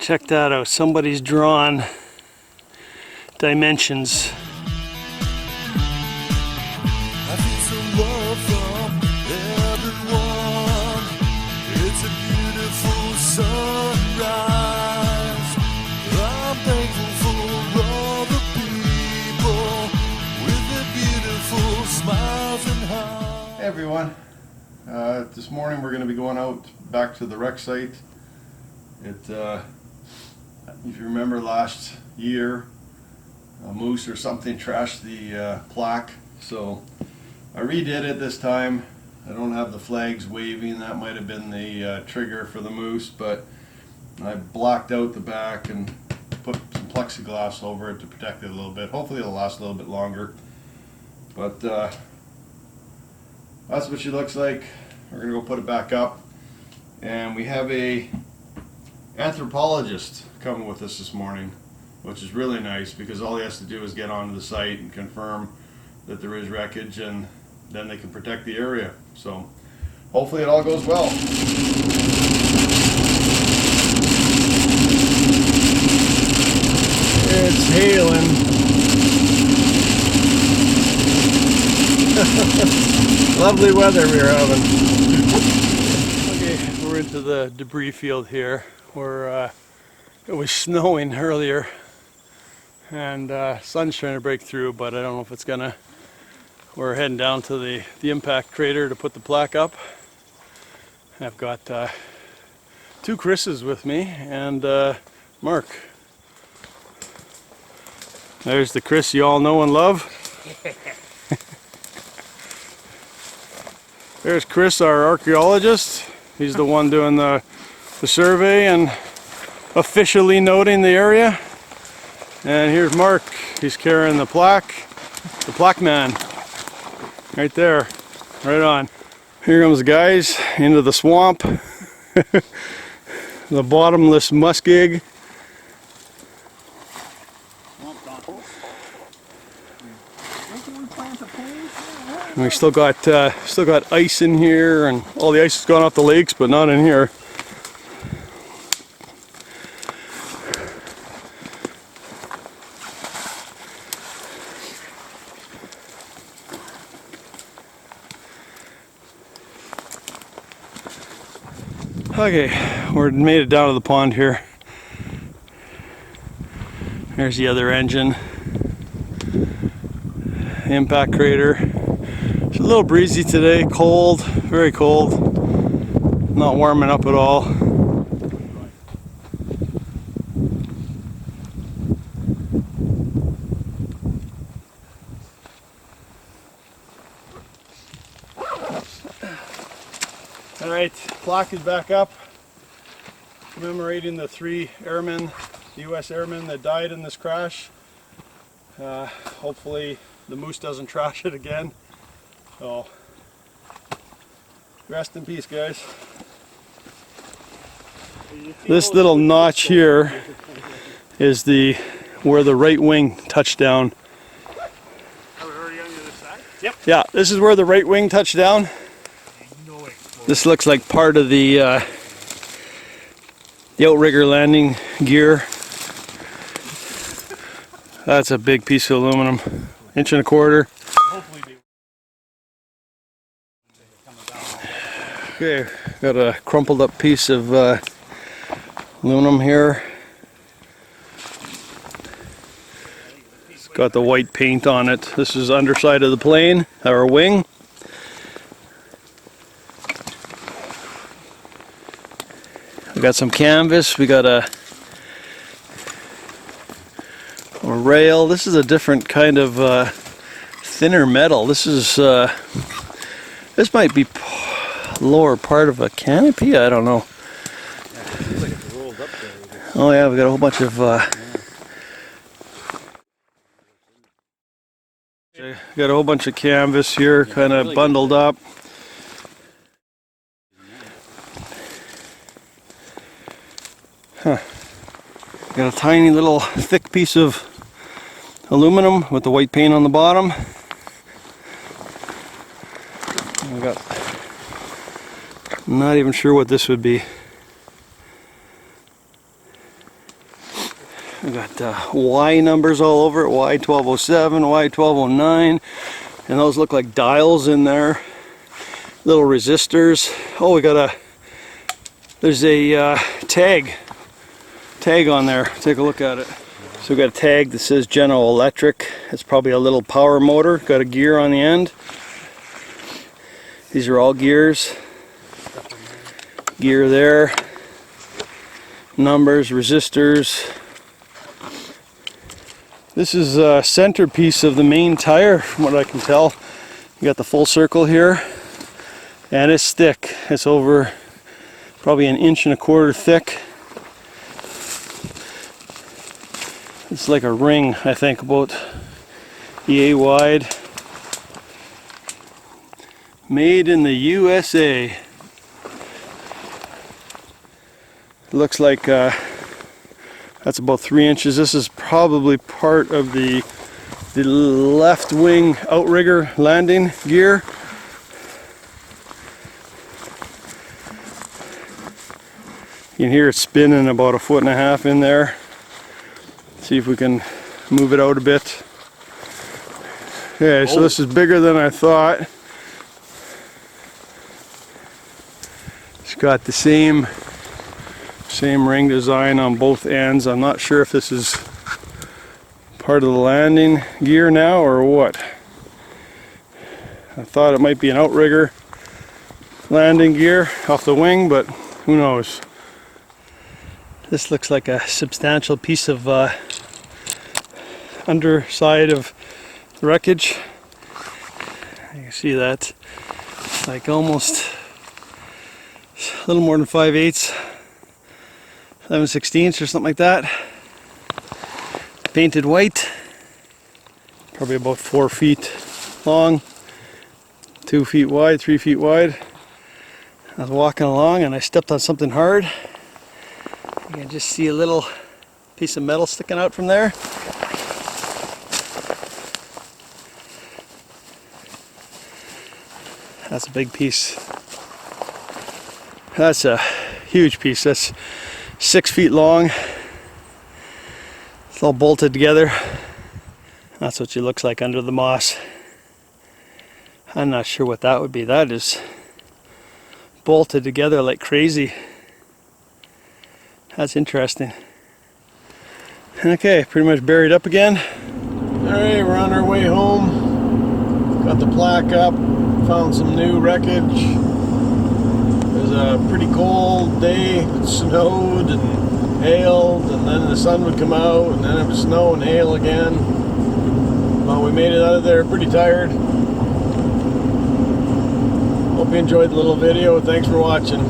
Check that out. Somebody's drawn dimensions. I feel some love from everyone. It's a beautiful sunrise. I'm thankful for all the people with their beautiful smiles and hearts. Hey everyone, this morning we're going to be going out back to the wreck site. If you remember last year, a moose or something trashed the plaque, so I redid it this time. I don't have the flags waving. That might have been the trigger for the moose, but I blocked out the back and put some plexiglass over it to protect it a little bit. Hopefully it'll last a little bit longer, but that's what she looks like. We're gonna go put it back up, and we have a anthropologist coming with us this morning, which is really nice because all he has to do is get onto the site and confirm that there is wreckage, and then they can protect the area. So hopefully it all goes well. It's hailing. Lovely weather we're having. Okay, we're into the debris field here where it was snowing earlier, and sun's trying to break through, but I don't know if it's gonna. We're heading down to the impact crater to put the plaque up. I've got two Chris's with me and Mark. There's the Chris you all know and love. There's Chris, our archaeologist. He's the one doing the survey and officially noting the area. And here's Mark. He's carrying the plaque man. Right there. Right on. Here comes the guys into the swamp. The bottomless muskeg. And we still got ice in here, and all the ice has gone off the lakes, but not in here. Okay, we're made it down to the pond here. There's the other engine. Impact crater. It's a little breezy today, cold, very cold. Not warming up at all. Alright, plaque is back up, commemorating the 3 airmen, the US airmen that died in this crash. Hopefully the moose doesn't trash it again. So, rest in peace, guys. This little notch here is where the right wing touched down. Are we already on the other side? Yep. Yeah, this is where the right wing touched down. This looks like part of the outrigger landing gear. That's a big piece of aluminum, 1.25 inches. Okay, got a crumpled up piece of aluminum here. It's got the white paint on it. This is underside of the plane, our wing. We got some canvas, we got a rail. This is a different kind of thinner metal. This is this might be lower part of a canopy, I don't know. Oh yeah, we got a whole bunch of got a whole bunch of canvas here, kind of bundled up. Huh. Got a tiny little thick piece of aluminum with the white paint on the bottom. I got, I'm not even sure what this would be. We got Y numbers all over it, Y1207, Y1209, and those look like dials in there. Little resistors. Oh, we got there's a tag on there. Take a look at it. So we got a tag that says General Electric. It's probably a little power motor. Got a gear on the end. These are all gears. Gear there. Numbers, resistors. This is a centerpiece of the main tire, from what I can tell. You got the full circle here, and it's thick. It's over probably 1.25 inches thick. It's like a ring, I think, about EA wide. Made in the USA. Looks like that's about 3 inches. This is probably part of the left wing outrigger landing gear. You can hear it spinning about 1.5 feet in there. See if we can move it out a bit. Okay, so this is bigger than I thought. It's got the same ring design on both ends. I'm not sure if this is part of the landing gear now or what. I thought it might be an outrigger landing gear off the wing, but who knows. This looks like a substantial piece of underside of the wreckage. You can see that. It's like almost a little more than 5/8, 11/16 or something like that. Painted white. Probably about 4 feet long, 2 feet wide, 3 feet wide. I was walking along and I stepped on something hard. You can just see a little piece of metal sticking out from there. That's a big piece. That's a huge piece. That's 6 feet long. It's all bolted together. That's what she looks like under the moss. I'm not sure what that would be. That is bolted together like crazy. That's interesting. Okay, pretty much buried up again. Alright, we're on our way home. Got the plaque up. Found some new wreckage. It was a pretty cold day. It snowed and hailed, and then the sun would come out, and then it would snow and hail again. Well, we made it out of there pretty tired. Hope you enjoyed the little video. Thanks for watching.